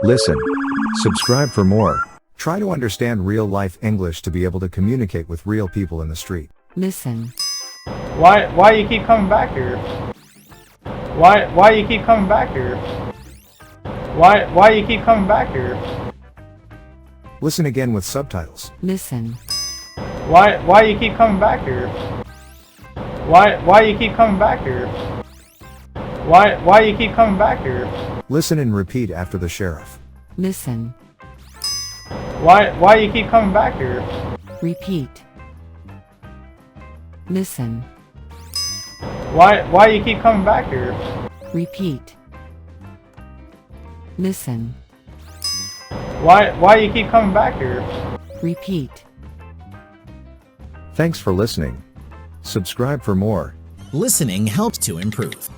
Listen. Subscribe for more. Try to understand real-life English to be able to communicate with real people in the street. Listen. Why you keep coming back here? Why you keep coming back here? Why you keep coming back here? Listen again with subtitles. Listen. Why you keep coming back here? Why you keep coming back here? Why you keep coming back here? Listen and repeat after the sheriff. Listen. Why you keep coming back here? Repeat. Listen. Why you keep coming back here? Repeat. Listen. Why you keep coming back here? Repeat. Thanks for listening. Subscribe for more. Listening helps to improve.